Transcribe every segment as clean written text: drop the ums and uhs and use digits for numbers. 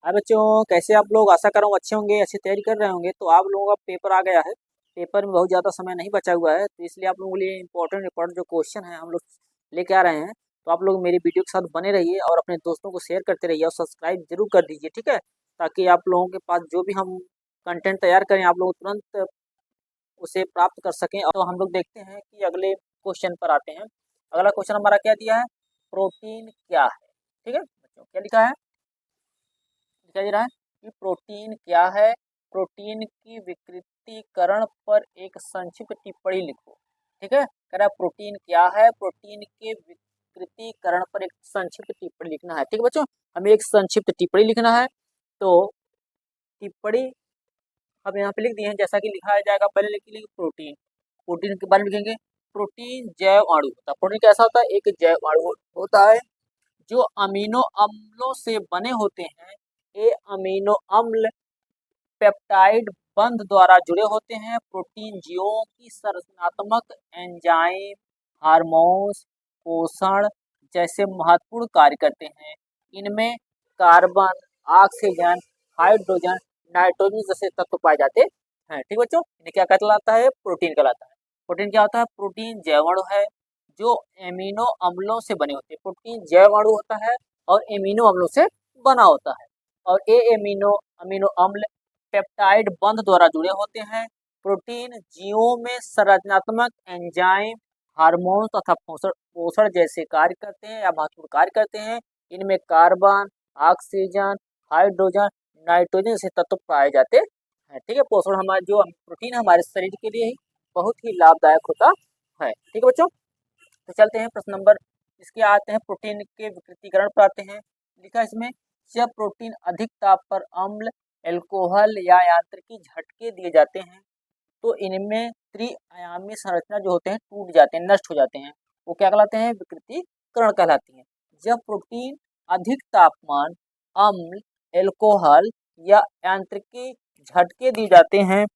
हाय बच्चों, कैसे आप लोग? आशा कर रहा हूँ अच्छे होंगे, अच्छी तैयारी कर रहे होंगे। तो आप लोगों का पेपर आ गया है। पेपर में बहुत ज़्यादा समय नहीं बचा हुआ है, तो इसलिए आप लोगों के लिए इंपॉर्टेंट जो क्वेश्चन है हम लोग लेके आ रहे हैं। तो आप लोग मेरी वीडियो के साथ बने रहिए और अपने दोस्तों को शेयर करते रहिए और सब्सक्राइब जरूर कर दीजिए, ठीक है। ताकि आप लोगों के पास जो भी हम कंटेंट तैयार करें, आप लोग तुरंत उसे प्राप्त कर सकें। और तो हम लोग देखते हैं कि अगले क्वेश्चन पर आते हैं। अगला क्वेश्चन हमारा क्या दिया है? प्रोटीन क्या है? ठीक है बच्चों, क्या लिखा है? दिखाई दे रहा है कि प्रोटीन क्या है। प्रोटीन की विकृतीकरण पर एक संक्षिप्त टिप्पणी लिखो। ठीक है, कह रहा है प्रोटीन क्या है, प्रोटीन के विकृतीकरण पर एक संक्षिप्त टिप्पणी लिखना है। ठीक है बच्चों, हमें एक संक्षिप्त टिप्पणी लिखना है। तो टिप्पणी हम यहाँ पे लिख दिए हैं, जैसा कि लिखा जाएगा। पहले लिखेंगे प्रोटीन। प्रोटीन के बारे में लिखेंगे, प्रोटीन जैव अणु होता है। प्रोटीन कैसा होता है? एक जैव अणु होता है जो अमीनो अम्लों से बने होते हैं। ये अमीनो अम्ल पेप्टाइड बंध द्वारा जुड़े होते हैं। प्रोटीन जीवों की संरचनात्मक एंजाइम, हार्मोन्स, पोषण जैसे महत्वपूर्ण कार्य करते हैं। इनमें कार्बन, ऑक्सीजन, हाइड्रोजन, नाइट्रोजन जैसे तत्व पाए जाते हैं। ठीक बच्चों, इन्हें क्या कहलाता है? प्रोटीन कहलाता है। प्रोटीन क्या होता है? प्रोटीन जैव अणु है जो एमिनो अम्लों से बने होते हैं। प्रोटीन जैव अणु होता है और एमिनो अम्लों से बना होता है। और ये एमिनो अमीनो अम्ल पेप्टाइड बंध द्वारा जुड़े होते हैं। प्रोटीन जीवों में संरचनात्मक एंजाइम, हार्मोन तथा पोषण पोषण जैसे कार्य करते हैं या महत्वपूर्ण कार्य करते हैं। इनमें कार्बन, ऑक्सीजन, हाइड्रोजन, नाइट्रोजन जैसे तत्व पाए जाते हैं। ठीक है, पोषण हमारे जो प्रोटीन है हमारे शरीर के लिए ही बहुत ही लाभदायक होता है। ठीक है बच्चों, तो चलते हैं प्रश्न नंबर इसके आते हैं। प्रोटीन के विकृतीकरण पर आते हैं। लिखा इसमें, जब प्रोटीन अधिक ताप पर अम्ल, एल्कोहल या यांत्रिकी झटके दिए जाते हैं तो इनमें त्रिआयामी संरचना जो होते हैं टूट जाते हैं, नष्ट हो जाते हैं। वो क्या कहलाते हैं? विकृतीकरण कहलाती हैं। जब प्रोटीन अधिक तापमान, अम्ल, एल्कोहल या यांत्रिकी झटके दिए जाते हैं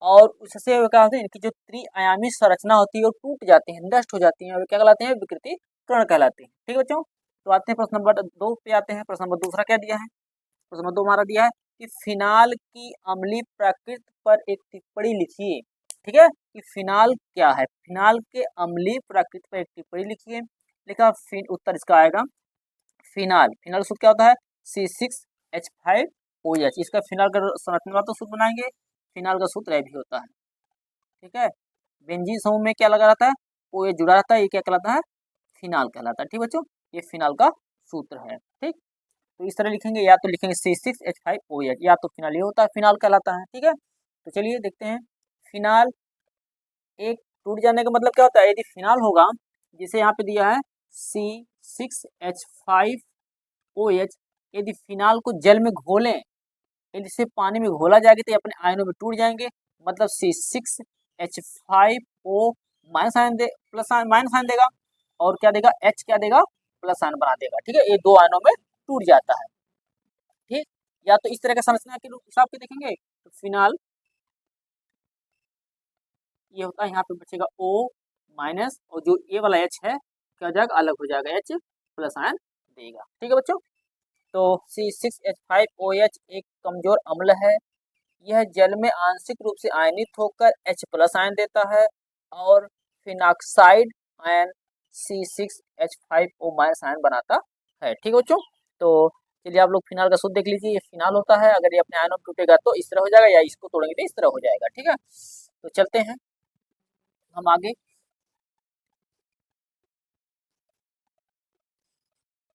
और उससे क्या होता है, इनकी जो त्रिआयामी संरचना होती है वो टूट जाती है, नष्ट हो जाती है और क्या कहलाते हैं? विकृतीकरण कहलाते हैं। ठीक है बच्चों, तो आते हैं प्रश्न नंबर 2 पे आते हैं। प्रश्न नंबर दूसरा क्या दिया है? प्रश्न नंबर 2 हमारा दिया है कि फिनाल की अम्लीय प्रकृति पर एक टिप्पणी लिखिए। ठीक है, कि फिनाल क्या है? फिनाल के अम्लीय प्रकृति पर एक टिप्पणी लिखिए। लिखा, उत्तर इसका आएगा फिनाल। फिनाल सूत्र क्या होता है? C6H5OH। इसका फिनाल का संरचना तो सूत्र बनाएंगे। फिनाल का सूत्र यह भी होता है। ठीक है, बेंजीन समूह में क्या लगा रहता है? ओ ये जुड़ा रहता है, ये क्या कहलाता है? फिनाल कहलाता है। ठीक बच्चों, ये फिनाल का सूत्र है। ठीक, तो इस तरह लिखेंगे, या तो लिखेंगे C6H5OH, या तो फिनाल ये होता है, फिनाल कहलाता है। ठीक है, तो चलिए देखते हैं। फिनाल एक टूट जाने का मतलब क्या होता है? यदि फिनाल होगा, जिसे यहाँ पे दिया है C6H5OH, यदि फिनाल को जल में घोलें, यदि इसे पानी में घोला जाएगा तो ये अपने आयनों में टूट जाएंगे। मतलब C6H5O माइनस आयन दे, प्लस माइनस आयन देगा और क्या देगा? H क्या देगा? प्लस आयन बना देगा। ठीक है, ये दो आयनों में टूट जाता है। ठीक, या तो इस तरह का संरचना के हिसाब से देखेंगे तो फिनाल ये होता है, यहाँ पे बचेगा O माइनस और जो ए वाला H है क्या हो जाएगा? अलग हो जाएगा, H प्लस आयन देगा। ठीक है बच्चों, तो C6H5OH एक कमजोर अम्ल है। यह जल में आंशिक रूप से आयनित होकर H प्लस आयन देता है और phenoxide ion C6H5O minus ion बनाता है। ठीक है बच्चों, तो चलिए आप लोग फिनाल का सूत्र देख लीजिए। ये फिनाल होता है, अगर ये अपने आयनों में टूटेगा तो इस तरह हो जाएगा, या इसको तोड़ेंगे तो इस तरह हो जाएगा। ठीक है, तो चलते हैं हम आगे।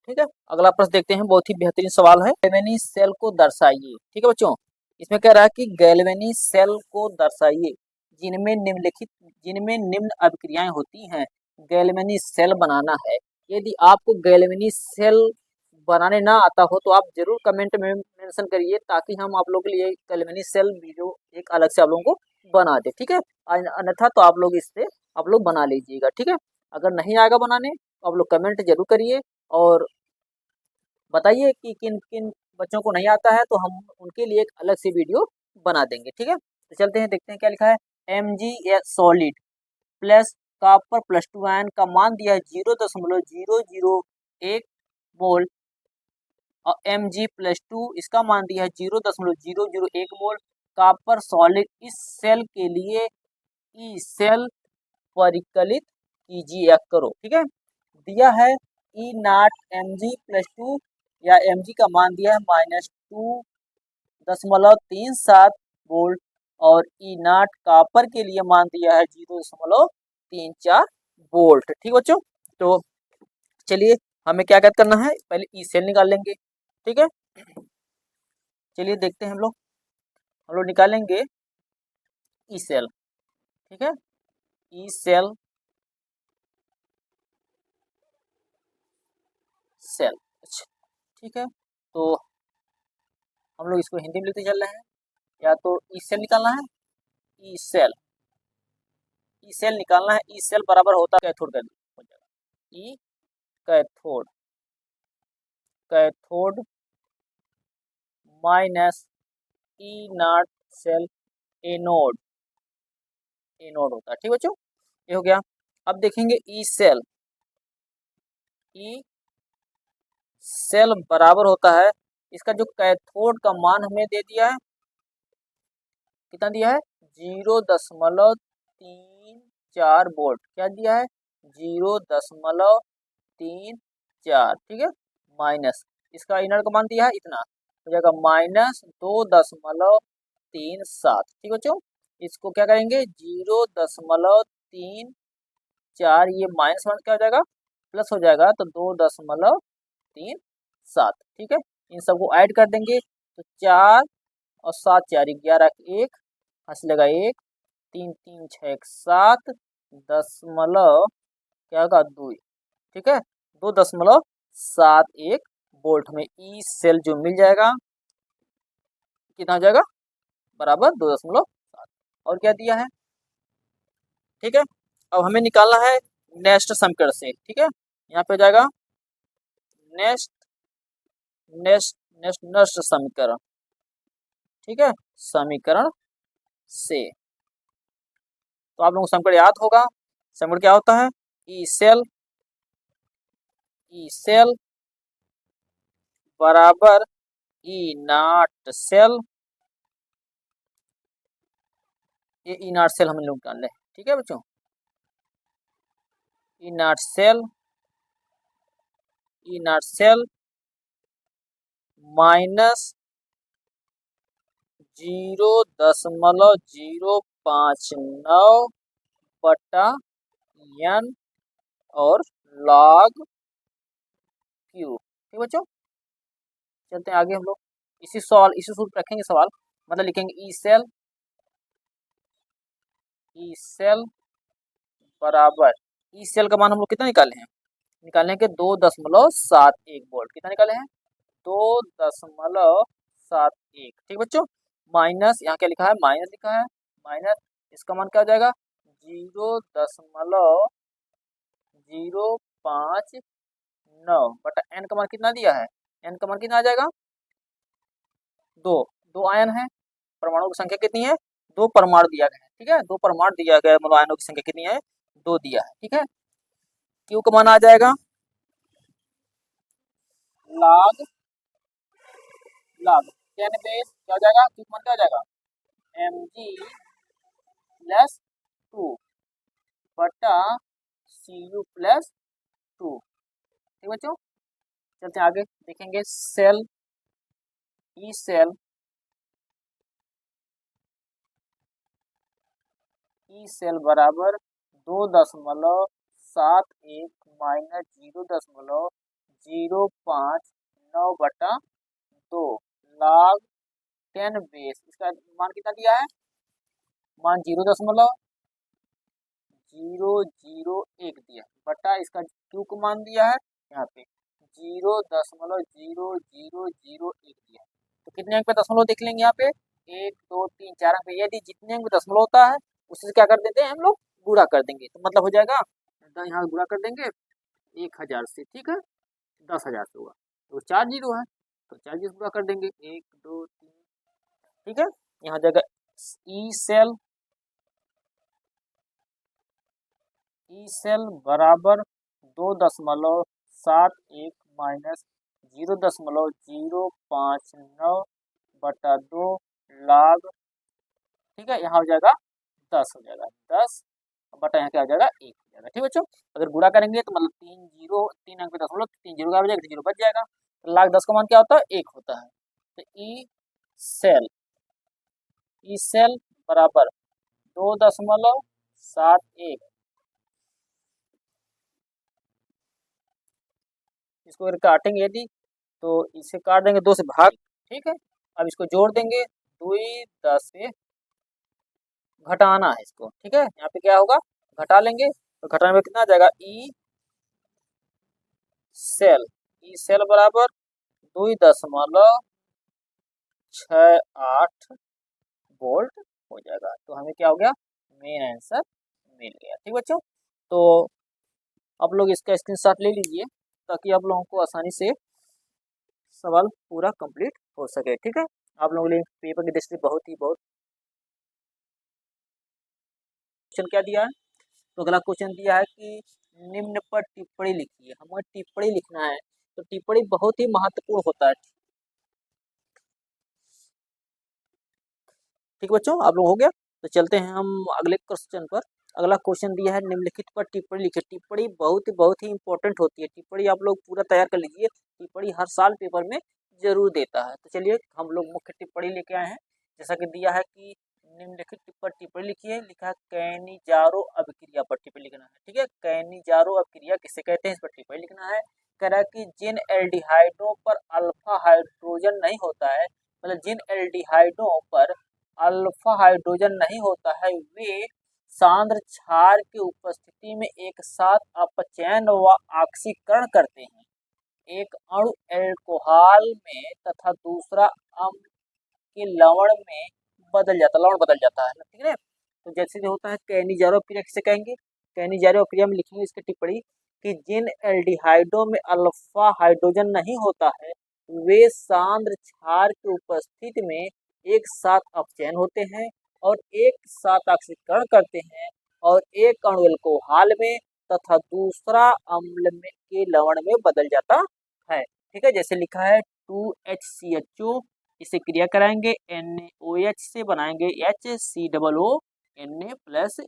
ठीक है, अगला प्रश्न देखते हैं, बहुत ही बेहतरीन सवाल है। गैल्वेनी सेल को दर्शाइए। ठीक है बच्चों, इसमें कह रहा है कि गैल्वेनी सेल को दर्शाइए जिनमें निम्न अभिक्रियाएं होती हैं। गैल्वेनी सेल बनाना है। यदि आपको गैल्वेनी सेल बनाने ना आता हो तो आप जरूर कमेंट में मेंशन करिए, ताकि हम आप लोगों के लिए गैल्वेनी सेल वीडियो एक अलग से आप लोगों को बना दे। ठीक है, अन्यथा तो आप लोग इससे आप लोग बना लीजिएगा। ठीक है, अगर नहीं आएगा बनाने तो आप लोग कमेंट जरूर करिए और बताइए कि किन किन बच्चों को नहीं आता है, तो हम उनके लिए एक अलग से वीडियो बना देंगे। ठीक है, तो चलते हैं, देखते हैं क्या लिखा है। Mg solid plus copper plus 2 ion का मान दिया है 0.001 मोल और Mg+2 इसका मान दिया है 0.001 मोल। कॉपर सॉलिड इस सेल के लिए ई सेल परिकलित कीजिए करो, ठीक है। दिया है ई नॉट Mg+2 या Mg का मान दिया है -2.37 वोल्ट और ई नॉट कॉपर के लिए मान दिया है 0.34 वोल्ट, ठीक बच्चों। तो चलिए हमें क्या करना है, पहले ई सेल निकाल लेंगे, ठीक है। चलिए देखते हैं हम लोग निकालेंगे ई सेल, ठीक है। ई सेल सेल, अच्छा ठीक है। तो हम लोग इसको हिंदी में लिखते चल रहे हैं, या तो ई सेल निकालना है, ई सेल, ई सेल निकालना है। ई सेल बराबर होता है कैथोड का, हो जाएगा E cathode, cathode minus E nought cell anode, anode होता है, ठीक बच्चों। ये हो गया। अब देखेंगे ई सेल, ई सेल बराबर होता है, इसका जो कैथोड का मान हमें दे दिया है, कितना दिया है 0.34 वोल्ट, क्या दिया है 0.34, ठीक है। माइनस इसका इनर का मान दिया है इतना, हो जाएगा -2.37, ठीक बच्चों। इसको क्या करेंगे 0.34, ये माइनस वन क्या हो जाएगा प्लस हो जाएगा, तो 2.37, ठीक है। इन सबको ऐड कर देंगे तो 4 और 7 4 11 1 हंस लेगा 1 3 3 6 7 दशमलव क्या होगा 2, ठीक है। 2.71 वोल्ट में ई सेल जो मिल जाएगा, कितना हो जाएगा बराबर 2.7। और क्या दिया है, ठीक है। अब हमें निकालना है नेक्स्ट समीकरण से, ठीक है। यहाँ पे हो जाएगा नेक्स्ट नेक्स्ट नेक्स्ट नेक्स्ट समीकरण, ठीक है, समीकरण से। तो आप लोगों को समीकरण याद होगा, समीकरण क्या होता है, ई सेल बराबर ई नॉट सेल, ये ई नॉट सेल हम लोग निकाल लें, ठीक है बच्चों। ई नॉट सेल माइनस 0.059 बटा n और log क्यू, ठीक बच्चों। चलते हैं आगे हम लोग, इसी सूत्र रखेंगे सवाल, मतलब लिखेंगे ई सेल बराबर, ई सेल का मान हम लोग कितना निकाले हैं, निकालने के 2.71 वोल्ट, कितना निकाले हैं 2.71, ठीक बच्चों। माइनस यहाँ क्या लिखा है, माइनस लिखा है, माइनस इसका मान क्या हो जाएगा 0.059 बटा एन का मान कितना दिया है, एन का मान कितना आ जाएगा 2, 2 आयन है, परमाणु की संख्या कितनी है, 2 परमाणु दिया गया है, ठीक है। 2 परमाणु दिया गया है, मतलब आयनों की संख्या कितनी है 2 दिया है, ठीक है। क्यू का मान आ जाएगा log 10 बेस क्या हो जाएगा, क्यू का मान क्या हो जाएगा Mg+2 बटा Cu+2, ठीक बच्चों। चलते हैं आगे देखेंगे ई सेल बराबर 2.71 माइनस 0.059 बटा 2 log 10 बेस, इसका मान कितना दिया है, मान 0.001 दिया बटा इसका क्यू को मान दिया है यहाँ पे 0.0001 दिया है। तो कितने अंक पे दशमलव देख लेंगे यहाँ पे 1 2 3 4 अंक पे, यदि जितने अंक पे दशमलव होता है उससे क्या कर देते हैं हम लोग गुणा कर देंगे, तो मतलब हो जाएगा यहाँ गुणा कर देंगे 1000 से, ठीक है, 10,000 से होगा, तो 4 जीरो है तो 4 जीरो गुणा कर देंगे 1 2 3, ठीक है। यहाँ जाएगा ई सेल बराबर 2.71 माइनस 0.059/2 log, ठीक है, यहाँ हो जाएगा 10 हो जाएगा, 10 बटा यहाँ क्या हो जाएगा 1 हो जाएगा। ठीक बच्चों, अगर गुणा करेंगे तो मतलब 3 अंक पे 10 मतलब 3 जीरो का बच जाएगा, 0 बच जाएगा। तो लाख 10 का मान क्या होता है 1 होता है। तो ई सेल बराबर 2.71, इसको अगर काटेंगे यदि तो इसे काट देंगे 2 से भाग, ठीक है। अब इसको जोड़ देंगे 2 10 से घटाना है इसको, ठीक है। यहाँ पे क्या होगा घटा लेंगे तो घटाने में कितना आ जाएगा ई सेल बराबर 2.68 वोल्ट हो जाएगा। तो हमें क्या हो गया मेन आंसर मिल गया। ठीक बच्चों, तो आप लोग इसका स्क्रीनशॉट ले लीजिए ताकि आप लोगों को आसानी से सवाल पूरा कंप्लीट हो सके। ठीक है, आप लोगों के लिए पेपर की दृष्टि बहुत क्वेश्चन क्या दिया है, तो अगला क्वेश्चन दिया है कि निम्न पर टिप्पणी लिखिए। हमें टिप्पणी लिखना है, तो टिप्पणी बहुत ही महत्वपूर्ण होता है। ठीक बच्चों, आप लोग हो गया, तो चलते हैं हम अगले क्वेश्चन पर। अगला क्वेश्चन दिया है निम्नलिखित पर टिप्पणी लिखिए। टिप्पणी बहुत ही इंपॉर्टेंट होती है, टिप्पणी आप लोग पूरा तैयार कर लीजिए, टिप्पणी हर साल पेपर में जरूर देता है। तो चलिए हम लोग मुख्य टिप्पणी लेके आए हैं, जैसा कि दिया है कि निम्नलिखित पर टिप्पणी लिखिए। लिखा है कैनिजारो अभिक्रिया पर टिप्पणी लिखना है। ठीक है, कैनिजारो अभिक्रिया किसे कहते हैं इस पर टिप्पणी लिखना है। कह रहा है कि जिन एल्डिहाइडों पर अल्फा हाइड्रोजन नहीं होता है, मतलब जिन एल्डिहाइडों पर अल्फा हाइड्रोजन नहीं होता है वे सांद्र क्षार की उपस्थिति में एक साथ अपचयन व ऑक्सीकरण करते हैं। एक अणु एल्कोहल में तथा दूसरा अम्ल के लवण बदल जाता है। ठीक है, तो जैसे जो होता है कैनिजारो अभिक्रिया किसे कहेंगे, कैनिजारो अभिक्रिया में लिखेंगे इसकी टिप्पणी कि जिन एल्डिहाइडों में अल्फा हाइड्रोजन नहीं होता है वे सांद्र क्षार की उपस्थिति में एक साथ अपचयन होते हैं और एक साथ ऑक्सीकरण करते हैं और एक अणु एल्कोहल में तथा दूसरा अम्ल में के लवण में बदल जाता है। ठीक है, जैसे लिखा है 2HCHO, इसे क्रिया कराएंगे NaOH से बनाएंगे HCOO Na प्लस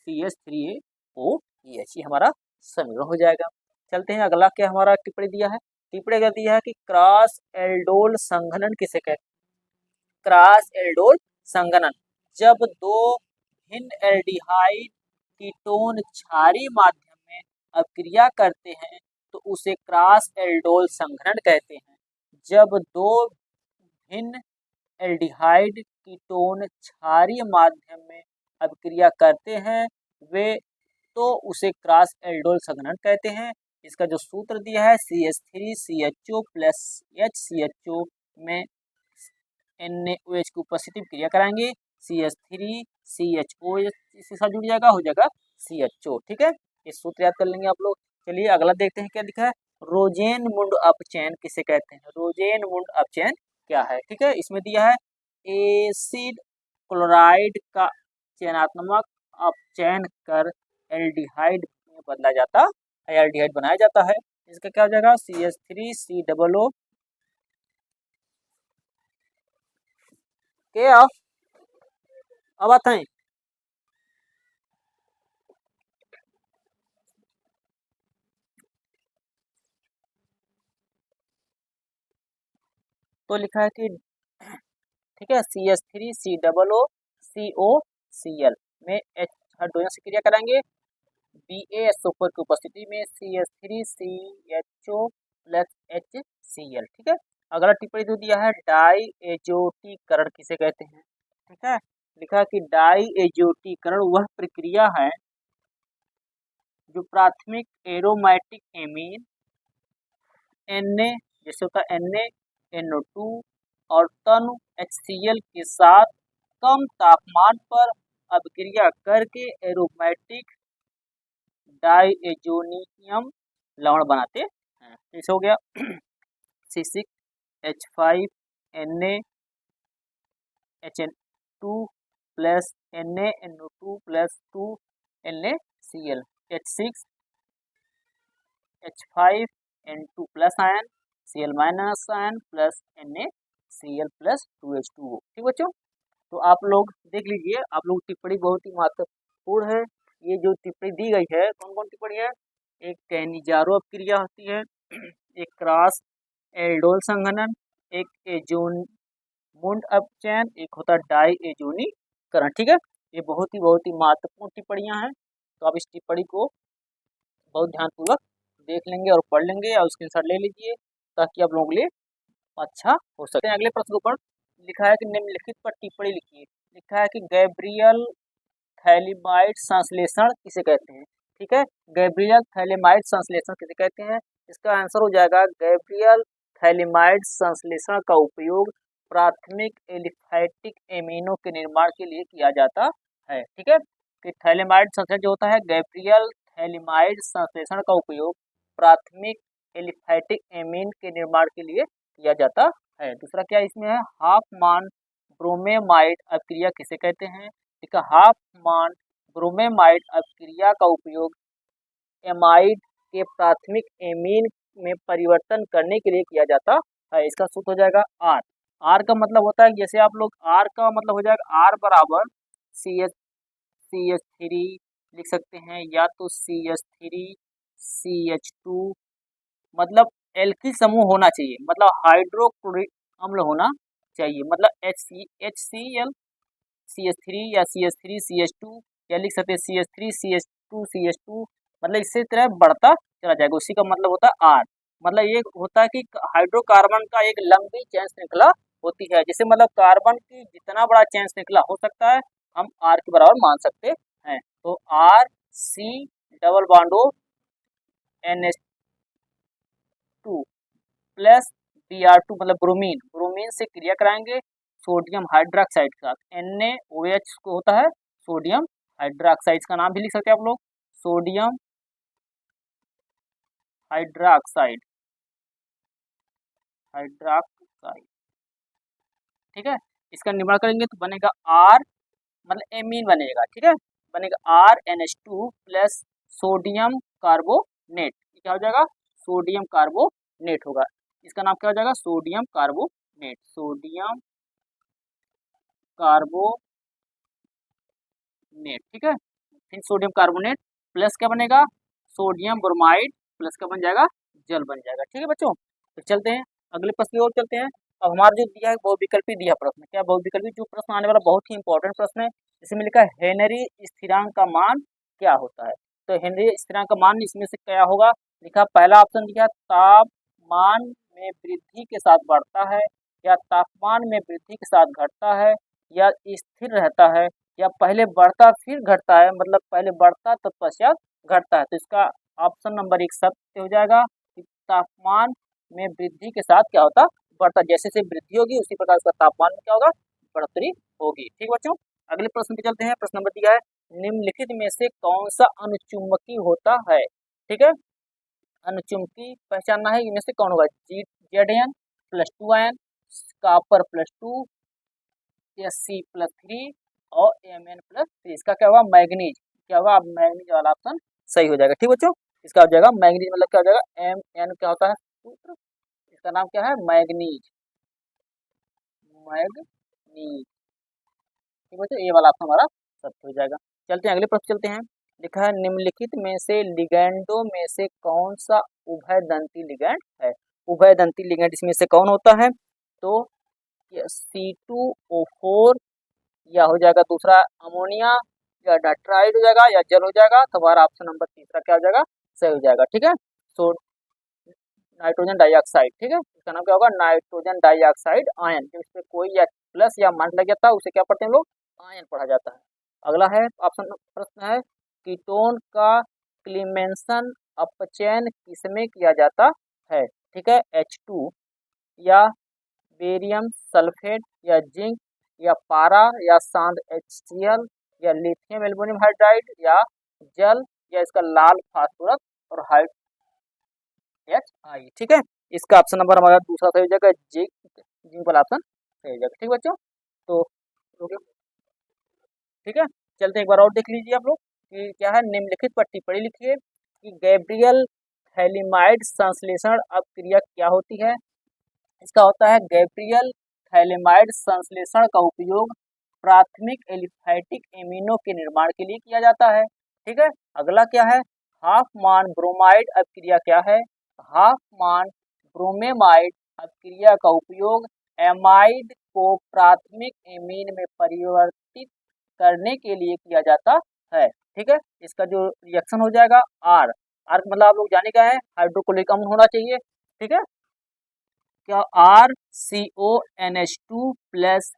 CH3OH, ये हमारा समीकरण हो जाएगा। चलते हैं अगला क्या हमारा टिप्पणी दिया है। टिप्पणी अगर दिया है कि क्रॉस एल्डोल संघनन किसे कहते हैं। क्रॉस एल्डोल संघनन, जब दो भिन्न एल्डिहाइड कीटोन क्षारीय माध्यम में अभिक्रिया करते हैं तो उसे क्रॉस एल्डोल संघनन कहते हैं। जब दो भिन्न एल्डिहाइड कीटोन क्षारीय माध्यम में अभिक्रिया करते हैं वे तो उसे क्रॉस एल्डोल संघनन कहते हैं। इसका जो सूत्र दिया है CH3CHO प्लस HCHO में NaOH की उपस्थिति में क्रिया कराएंगे, CH3CHO इसके साथ जुड़ जाएगा, हो जाएगा CHO। ठीक है, इस सूत्र याद कर लेंगे आप लोग। चलिए अगला देखते हैं क्या लिखा है। रोजेनमुंड अपचयन किसे कहते हैं। रोजेनमुंड अपचयन क्या है। ठीक है, इसमें दिया है एसिड क्लोराइड का चयनात्मक अपचयन कर एल्डिहाइड में बदला जाता है, एल्डिहाइड बनाया जाता है। इसका क्या हो जाएगा CH3COO क्या अब आता है। तो लिखा है कि ठीक है CH3COOCl में H हाइड्रोजन से क्रिया कराएंगे BaSO4 की उपस्थिति में CH3CHO प्लस HCl। ठीक है, अगला टिप्पणी जो दिया है डाई एजोटीकरण किसे कहते हैं। ठीक है, लिखा है कि डाई एजोटीकरण वह प्रक्रिया है जो प्राथमिक एरोमेटिक एमीन Na जैसे होता है NaNO2 और तनु HCl के साथ कम तापमान पर अभिक्रिया करके एरोमेटिक डाइएजोनियम लवण बनाते हैं। इसे हो गया C6H5Na HN2 plus NaNO2 plus 2 NaCl H6H5N2 plus ion Cl- plus NaCl plus 2H2O। ठीक बच्चों, तो आप लोग देख लीजिए, आप लोग टिप्पणी बहुत ही महत्वपूर्ण है। ये जो टिप्पणी दी गई है, कौन कौन टिप्पणी है? एक कैनिजारो अपक्रिया होती है, एक क्रॉस एल्डोल संघनन, एक एजोन मुंड अपचयन, एक होता है डाई एजोनीकरण। ठीक है, ये बहुत ही महत्वपूर्ण टिप्पणियां हैं। तो आप इस टिप्पणी को बहुत ध्यानपूर्वक देख लेंगे और पढ़ लेंगे और स्क्रीनशॉट ले लीजिए, ताकि आप लोगों के लिए अच्छा हो सकते हैं। अगले प्रश्न पर लिखा है कि निम्नलिखित पर टिप्पणी लिखिए। लिखा है कि गैब्रियल थैलीमाइड संश्लेषण किसे कहते हैं? ठीक है, गैब्रियल थैलीमाइड संश्लेषण किसे कहते हैं? इसका आंसर हो जाएगा गैब्रियल थैलीमाइड संश्लेषण का उपयोग प्राथमिक एलिफैटिक एमिनो के निर्माण के लिए किया जाता है। ठीक है, कि थैलीमाइड संश्लेषण जो होता है, गैब्रियल थैलीमाइड संश्लेषण का उपयोग प्राथमिक एलिफैटिक एमीन के निर्माण के लिए किया जाता है। दूसरा क्या इसमें है? हाफमान ब्रोमेमाइड अपक्रिया किसे कहते हैं? ठीक है, हाफमान ब्रोमेमाइड अपक्रिया का उपयोग एमाइड के प्राथमिक एमीन में परिवर्तन करने के लिए किया जाता है। इसका सूत्र हो जाएगा आर। आर का मतलब होता है, जैसे आप लोग आर का मतलब हो जाएगा आर बराबर CH3 लिख सकते हैं, या तो CH3 CH2, मतलब एल्किल समूह होना चाहिए, मतलब हाइड्रोक्लोरिक अम्ल होना चाहिए, मतलब HCl CH3 या CH3CH2, या लिख सकते हैं CH3CH2CH2, मतलब इससे तरह बढ़ता चला जाएगा। उसी का मतलब होता है आर। मतलब ये होता है कि हाइड्रोकार्बन का एक लंबी चैन श्रृंखला होती है, जैसे मतलब कार्बन की जितना बड़ा चैन श्रृंखला हो सकता है, हम आर के बराबर मान सकते हैं। तो RC double bond O NH2 plus Br2 मतलब ब्रोमीन, ब्रोमीन से क्रिया कराएंगे सोडियम हाइड्रोक्साइड के साथ। NaOH को होता है सोडियम हाइड्रोक्साइड, का नाम भी लिख सकते हैं आप लोग, सोडियम हाइड्रोक्साइड, हाइड्रोक्साइड। ठीक है, इसका निर्माण करेंगे तो बनेगा आर, मतलब एमीन बनेगा। ठीक है, बनेगा RNH2 प्लस सोडियम कार्बोनेट। क्या हो जाएगा? सोडियम कार्बोनेट होगा। इसका नाम क्या हो जाएगा? Sodium carbonate, sodium carbonate. ठीक है, फिर सोडियम कार्बोनेट प्लस क्या बनेगा? सोडियम ब्रोमाइड प्लस का बन जाएगा जल बन जाएगा। ठीक है बच्चों, तो चलते हैं अगले प्रश्न की ओर चलते हैं। अब हमारा जो दिया है बहुविकल्पी दिया प्रश्न, क्या बहुविकल्पी जो प्रश्न आने वाला बहुत ही इंपॉर्टेंट प्रश्न है। इसमें लिखा है हेनरी स्थिरांक का मान क्या होता है? तो हेनरी स्थिरांक का मान इसमें से क्या होगा? लिखा पहला ऑप्शन दिया तापमान में वृद्धि के साथ बढ़ता है, या तापमान में वृद्धि के साथ घटता है, या स्थिर रहता है, या पहले बढ़ता फिर घटता है, मतलब पहले बढ़ता तत्पश्चात घटता है। तो इसका ऑप्शन नंबर 1 सत्य हो जाएगा कि तापमान में वृद्धि के साथ क्या होता? बढ़ता। जैसे जैसे वृद्धि होगी उसी प्रकार उसका तापमान में क्या होगा? बढ़ोतरी होगी। ठीक बच्चों, अगले प्रश्न पे चलते हैं। प्रश्न नंबर दिया है निम्नलिखित में से कौन सा अनुचुंबकी होता है? ठीक है, अनुचुंबकी पहचानना है, इनमें से कौन होगा? Zn +2 आयन, कॉपर +2, Sc+3 और Mn+3। इसका क्या होगा? मैग्नीज। क्या होगा? अब मैग्नीज वाला ऑप्शन सही हो जाएगा। ठीक बच्चों, इसका हो जाएगा मैग्नीज, मतलब क्या हो जाएगा? Mn क्या होता है सूत्र, इसका नाम क्या है? Manganese, manganese. ठीक बच्चों, ये वाला ऑप्शन हमारा सत्य हो जाएगा। चलते हैं अगले प्रश्न चलते हैं। लिखा है निम्नलिखित में से लिगैंडों में से कौन सा उभयदंती लिगैंड है? उभयदंती लिगैंड इसमें से कौन होता है? तो C2O4, या हो जाएगा दूसरा अमोनिया, या नाइट्राइड हो जाएगा, या जल हो जाएगा। तो हमारा ऑप्शन नंबर तीसरा क्या हो जाएगा? सही हो जाएगा। ठीक है, सो नाइट्रोजन डाइऑक्साइड। ठीक है, इसका नाम क्या होगा? Nitrogen dioxide ion. जब इसमें कोई या प्लस या माइनस लग जाता है उसे क्या पढ़ते हैं लोग? आयन पढ़ा जाता है। अगला है ऑप्शन प्रश्न है कीटोन का क्लीमेंसन अपचयन किसमें किया जाता है? ठीक है, H2, या बेरियम सल्फेट, या जिंक, या पारा, या सांड HCl, या लिथियम एल्युमिनियम हाइड्राइड, या जल, या इसका लाल फास्फोरस और HI। ठीक है, इसका ऑप्शन नंबर हमारा दूसरा सही हो जाएगा, जिंक वाला ऑप्शन सही हो जाएगा। ठीक बच्चों, तो ठीक है, चलते एक बार और देख लीजिए आप लोग कि क्या है। निम्नलिखित पर टिप्पणी लिखिए कि गैब्रियल थैलेमाइड संश्लेषण अपक्रिया क्या होती है? इसका होता है गैब्रियल थैलेमाइड संश्लेषण का उपयोग प्राथमिक एलिफैटिक एमिनो के निर्माण के लिए किया जाता है। ठीक है, अगला क्या है? हाफमान ब्रोमाइड अपक्रिया क्या है? हाफमान ब्रोमेमाइड अपक्रिया का उपयोग एमाइड को प्राथमिक एमीन में परिवर्तित करने के लिए किया जाता है। ठीक है, इसका जो रिएक्शन हो जाएगा आर मतलब आप लोग जाने का है हाइड्रोक्लोरिक अम्ल होना चाहिए। ठीक है, क्या RCONH2 प्लस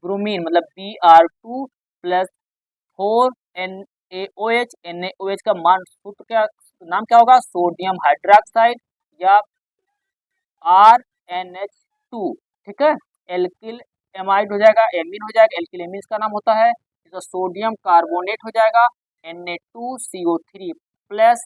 ब्रोमीन मतलब Br2 प्लस 4NaOH NaOH का मान सूत्र क्या नाम क्या होगा? सोडियम हाइड्रोक्साइड या RNH2। ठीक है, एल्किल एमाइड हो जाएगा, एमीन हो जाएगा, एल्किल एमीन का नाम होता है। इसका सोडियम कार्बोनेट हो जाएगा Na2CO3 प्लस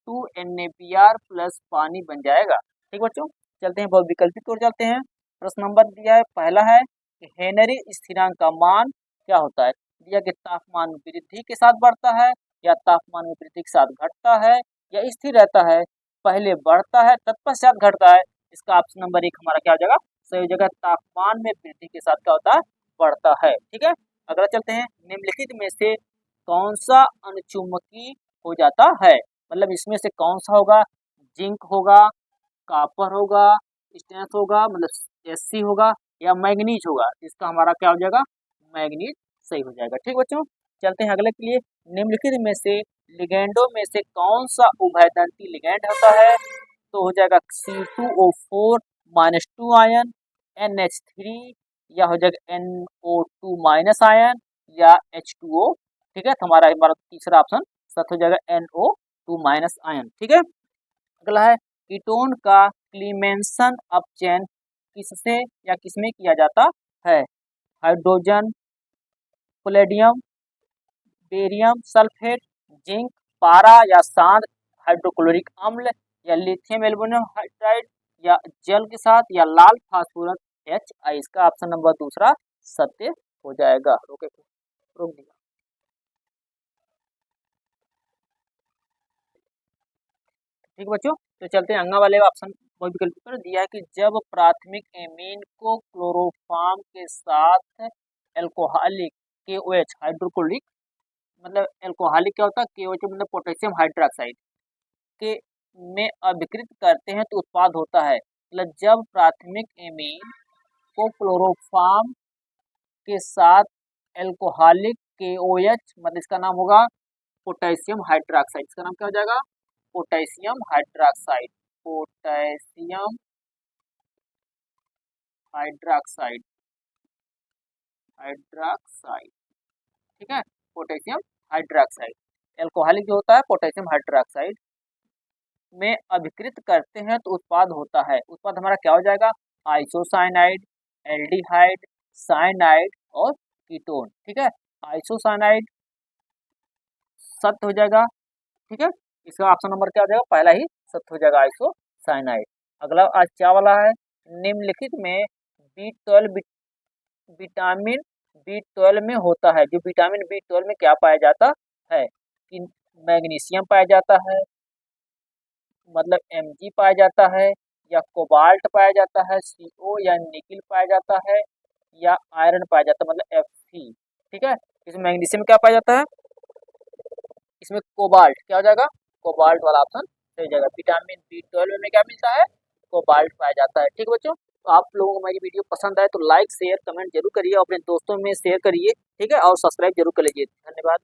2NaBr प्लस पानी बन जाएगा। ठीक बच्चों, चलते हैं बहुत विकल्पित ओर चलते हैं। प्रश्न नंबर दिया है, पहला है कि हेनरी स्थिरांक का मान क्या होता है? दिया कि तापमान वृद्धि के साथ बढ़ता है या तापमान में वृद्धि के साथ घटता है या स्थिर रहता है, पहले बढ़ता है तत्पश्चात घटता है। इसका ऑप्शन नंबर 1 हमारा क्या हो जाएगा? सही हो जाएगा, तापमान में वृद्धि के साथ क्या होता है? बढ़ता है। ठीक है, अगला चलते हैं, निम्नलिखित में से कौन सा अणुचुंबकीय हो जाता है? मतलब इसमें से कौन सा होगा? जिंक होगा, कॉपर होगा, स्टेनलेस होगा मतलब एससी होगा या मैग्नीज होगा? इसका हमारा क्या हो जाएगा? मैग्नीज सही हो जाएगा। ठीक बच्चों, चलते हैं अगले के लिए। निम्नलिखित में से लिगेंडों में से कौन सा उभयदंती लिगेंड होता है? तो हो जाएगा C2O4 -2 आयन, NH3 या हो जाएगा NO2 माइनस आयन या H2O। ठीक है, तो हमारा तीसरा ऑप्शन सच हो जाएगा NO2 माइनस आयन। ठीक है, अगला है कीटोन का क्लीमेंसन अपचयन किससे या किसमें किया जाता है? Hydrogen, palladium, barium sulphate, zinc, पारा या सांड हाइड्रोक्लोरिक अम्ल या लिथियम एल्युमिनियम हाइड्राइड या जल के साथ या लाल फास्फोरस HI। इसका ऑप्शन नंबर दूसरा सत्य हो जाएगा। रोक दिया। ठीक बच्चों, तो चलते हैं अंगा वाले ऑप्शन विकल्प पर दिया है कि जब प्राथमिक एमीन को क्लोरोफॉर्म के साथ एल्कोहलिक KOH हाइड्रोक्लोरिक मतलब एल्कोहलिक क्या होता है? KOH मतलब पोटेशियम हाइड्रोक्साइड के में अभिकृत करते हैं तो उत्पाद होता है। मतलब जब प्राथमिक एमीन को क्लोरोफॉर्म के साथ एल्कोहलिक KOH मतलब इसका नाम होगा पोटेशियम हाइड्रोक्साइड। इसका नाम क्या हो जाएगा? Potassium hydroxide. Potassium hydroxide hydroxide ठीक है, पोटेशियम हाइड्रोक्साइड। एल्कोहलिक जो होता है पोटेशियम हाइड्रोक्साइड में अभिकृत करते हैं तो उत्पाद होता है। उत्पाद हमारा क्या हो जाएगा? आइसोसाइनाइड, एल्डिहाइड, साइनाइड और कीटोन। ठीक है, आइसोसाइनाइड सत्य हो जाएगा। ठीक है, इसका ऑप्शन नंबर क्या हो जाएगा? पहला ही सत्य हो जाएगा, आइसोसाइनाइड। अगला आज क्या वाला है? निम्नलिखित में B12 विटामिन B12 में होता है। जो विटामिन B12 में क्या पाया जाता है? कि मैग्नीशियम पाया जाता है, मतलब Mg पाया जाता है, या कोबाल्ट पाया जाता है, CO या निकिल पाया जाता है, या आयरन पाया जाता है मतलब Fe। ठीक है, इसमें मैग्नीशियम क्या पाया जाता है? इसमें कोबाल्ट क्या हो जाएगा? कोबाल्ट वाला ऑप्शन सही जाएगा। विटामिन B12 में क्या मिलता है? कोबाल्ट पाया जाता है। ठीक बच्चों, तो आप लोगों को मेरी वीडियो पसंद आए तो लाइक शेयर कमेंट जरूर करिए और अपने दोस्तों में शेयर करिए। ठीक है, और सब्सक्राइब जरूर कर लीजिए। धन्यवाद।